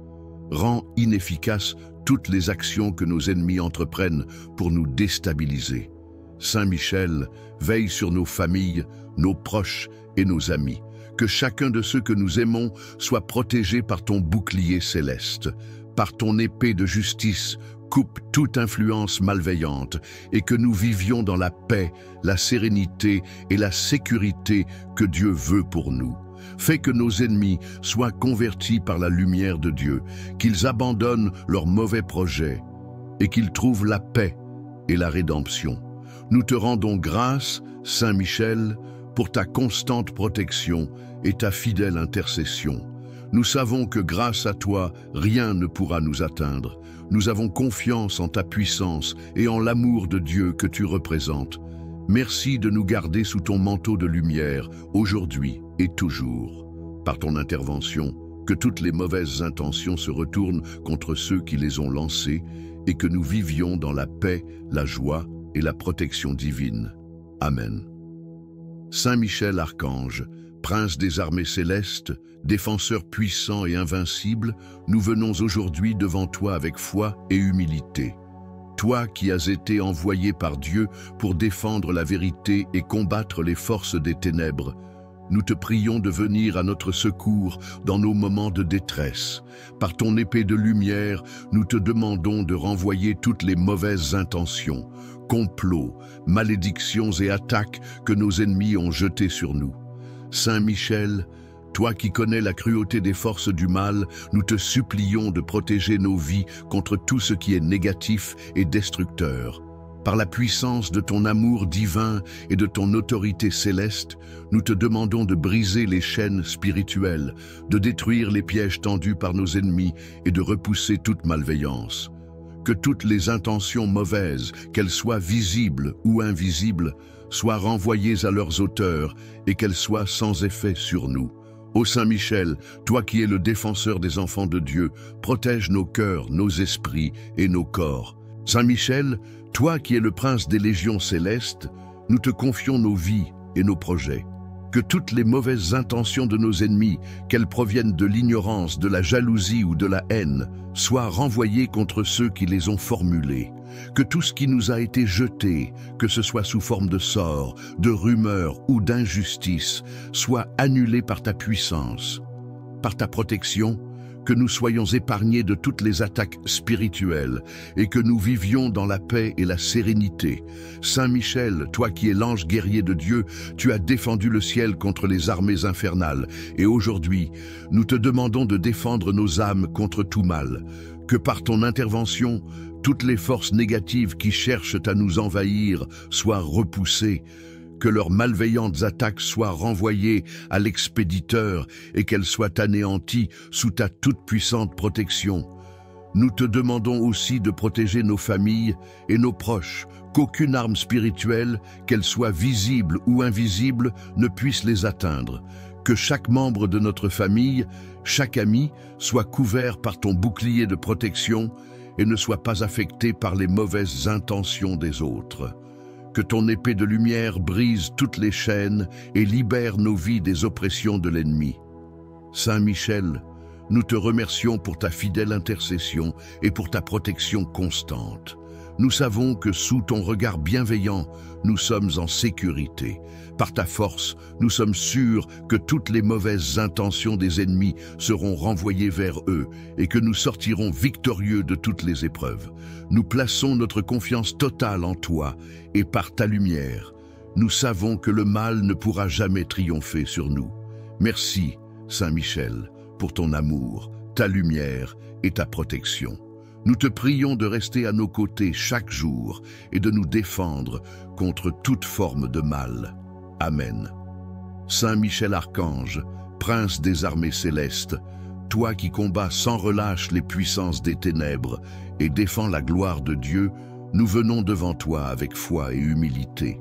[SPEAKER 1] Rends inefficaces toutes les actions que nos ennemis entreprennent pour nous déstabiliser. Saint Michel, veille sur nos familles, nos proches et nos amis. Que chacun de ceux que nous aimons soit protégé par ton bouclier céleste. Par ton épée de justice, coupe toute influence malveillante et que nous vivions dans la paix, la sérénité et la sécurité que Dieu veut pour nous. Fais que nos ennemis soient convertis par la lumière de Dieu, qu'ils abandonnent leurs mauvais projets et qu'ils trouvent la paix et la rédemption. Nous te rendons grâce, Saint Michel, pour ta constante protection et ta fidèle intercession. Nous savons que grâce à toi, rien ne pourra nous atteindre. Nous avons confiance en ta puissance et en l'amour de Dieu que tu représentes. Merci de nous garder sous ton manteau de lumière, aujourd'hui et toujours. Par ton intervention, que toutes les mauvaises intentions se retournent contre ceux qui les ont lancées et que nous vivions dans la paix, la joie et la protection divine. Amen. Saint Michel Archange, Prince des armées célestes, défenseur puissant et invincible, nous venons aujourd'hui devant toi avec foi et humilité. Toi qui as été envoyé par Dieu pour défendre la vérité et combattre les forces des ténèbres, nous te prions de venir à notre secours dans nos moments de détresse. Par ton épée de lumière, nous te demandons de renvoyer toutes les mauvaises intentions, complots, malédictions et attaques que nos ennemis ont jetées sur nous. Saint Michel, toi qui connais la cruauté des forces du mal, nous te supplions de protéger nos vies contre tout ce qui est négatif et destructeur. Par la puissance de ton amour divin et de ton autorité céleste, nous te demandons de briser les chaînes spirituelles, de détruire les pièges tendus par nos ennemis et de repousser toute malveillance. Que toutes les intentions mauvaises, qu'elles soient visibles ou invisibles, soient renvoyées à leurs auteurs et qu'elles soient sans effet sur nous. Ô Saint Michel, toi qui es le défenseur des enfants de Dieu, protège nos cœurs, nos esprits et nos corps. Saint Michel, toi qui es le prince des légions célestes, nous te confions nos vies et nos projets. Que toutes les mauvaises intentions de nos ennemis, qu'elles proviennent de l'ignorance, de la jalousie ou de la haine, soient renvoyées contre ceux qui les ont formulées. Que tout ce qui nous a été jeté, que ce soit sous forme de sort, de rumeurs ou d'injustice, soit annulé par ta puissance. Par ta protection, que nous soyons épargnés de toutes les attaques spirituelles et que nous vivions dans la paix et la sérénité. Saint Michel, toi qui es l'ange guerrier de Dieu, tu as défendu le ciel contre les armées infernales. Et aujourd'hui, nous te demandons de défendre nos âmes contre tout mal. Que par ton intervention, toutes les forces négatives qui cherchent à nous envahir soient repoussées. Que leurs malveillantes attaques soient renvoyées à l'expéditeur et qu'elles soient anéanties sous ta toute-puissante protection. Nous te demandons aussi de protéger nos familles et nos proches, qu'aucune arme spirituelle, qu'elle soit visible ou invisible, ne puisse les atteindre. Que chaque membre de notre famille, chaque ami, soit couvert par ton bouclier de protection et ne soit pas affecté par les mauvaises intentions des autres. Que ton épée de lumière brise toutes les chaînes et libère nos vies des oppressions de l'ennemi. Saint Michel, nous te remercions pour ta fidèle intercession et pour ta protection constante. nous savons que sous ton regard bienveillant, nous sommes en sécurité. Par ta force, nous sommes sûrs que toutes les mauvaises intentions des ennemis seront renvoyées vers eux et que nous sortirons victorieux de toutes les épreuves. Nous plaçons notre confiance totale en toi et par ta lumière. Nous savons que le mal ne pourra jamais triompher sur nous. Merci, Saint Michel, pour ton amour, ta lumière et ta protection. Nous te prions de rester à nos côtés chaque jour et de nous défendre contre toute forme de mal. Amen. Saint Michel Archange, prince des armées célestes, toi qui combats sans relâche les puissances des ténèbres et défends la gloire de Dieu, nous venons devant toi avec foi et humilité.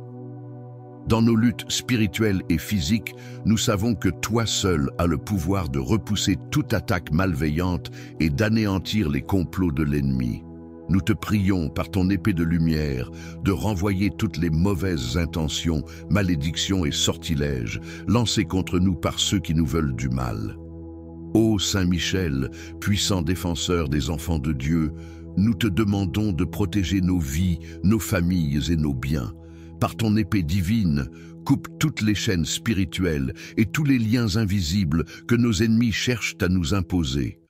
[SPEAKER 1] Dans nos luttes spirituelles et physiques, nous savons que toi seul as le pouvoir de repousser toute attaque malveillante et d'anéantir les complots de l'ennemi. Nous te prions par ton épée de lumière de renvoyer toutes les mauvaises intentions, malédictions et sortilèges lancés contre nous par ceux qui nous veulent du mal. Ô Saint Michel, puissant défenseur des enfants de Dieu, nous te demandons de protéger nos vies, nos familles et nos biens. Par ton épée divine, coupe toutes les chaînes spirituelles et tous les liens invisibles que nos ennemis cherchent à nous imposer.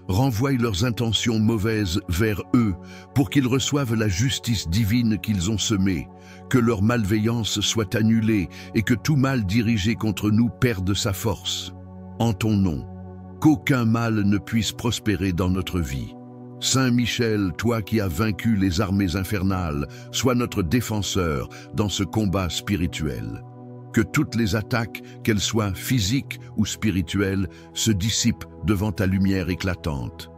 [SPEAKER 1] Renvoie leurs intentions mauvaises vers eux pour qu'ils reçoivent la justice divine qu'ils ont semée, que leur malveillance soit annulée et que tout mal dirigé contre nous perde sa force. En ton nom, qu'aucun mal ne puisse prospérer dans notre vie. Saint Michel, toi qui as vaincu les armées infernales, sois notre défenseur dans ce combat spirituel. Que toutes les attaques, qu'elles soient physiques ou spirituelles, se dissipent devant ta lumière éclatante.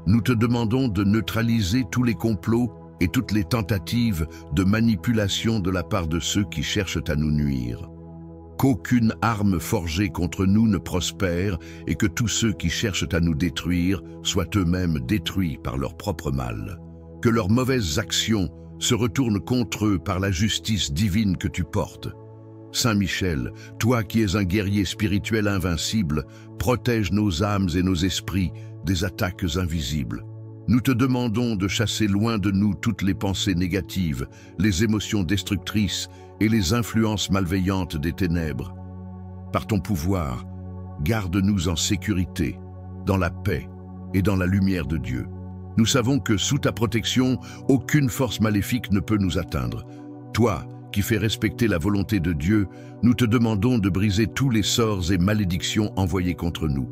[SPEAKER 1] Nous te demandons de neutraliser tous les complots et toutes les tentatives de manipulation de la part de ceux qui cherchent à nous nuire. Qu'aucune arme forgée contre nous ne prospère et que tous ceux qui cherchent à nous détruire soient eux-mêmes détruits par leur propre mal. Que leurs mauvaises actions se retournent contre eux par la justice divine que tu portes. Saint Michel, toi qui es un guerrier spirituel invincible, protège nos âmes et nos esprits des attaques invisibles. Nous te demandons de chasser loin de nous toutes les pensées négatives, les émotions destructrices et les influences malveillantes des ténèbres. Par ton pouvoir, garde-nous en sécurité, dans la paix et dans la lumière de Dieu. Nous savons que sous ta protection, aucune force maléfique ne peut nous atteindre. Toi, qui fais respecter la volonté de Dieu, nous te demandons de briser tous les sorts et malédictions envoyés contre nous.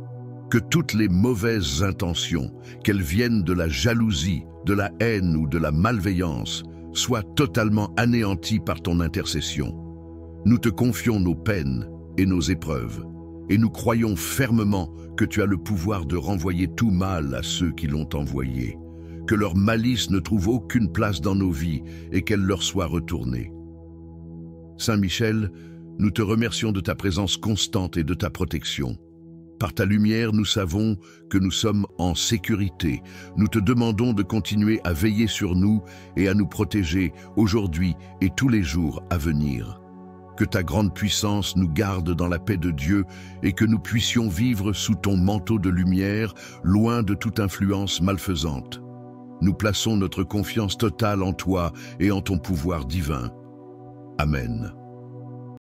[SPEAKER 1] Que toutes les mauvaises intentions, qu'elles viennent de la jalousie, de la haine ou de la malveillance, soient totalement anéanties par ton intercession. Nous te confions nos peines et nos épreuves, et nous croyons fermement que tu as le pouvoir de renvoyer tout mal à ceux qui l'ont envoyé. Que leur malice ne trouve aucune place dans nos vies et qu'elle leur soit retournée. Saint Michel, nous te remercions de ta présence constante et de ta protection. Par ta lumière, nous savons que nous sommes en sécurité. Nous te demandons de continuer à veiller sur nous et à nous protéger aujourd'hui et tous les jours à venir. Que ta grande puissance nous garde dans la paix de Dieu et que nous puissions vivre sous ton manteau de lumière, loin de toute influence malfaisante. Nous plaçons notre confiance totale en toi et en ton pouvoir divin. Amen.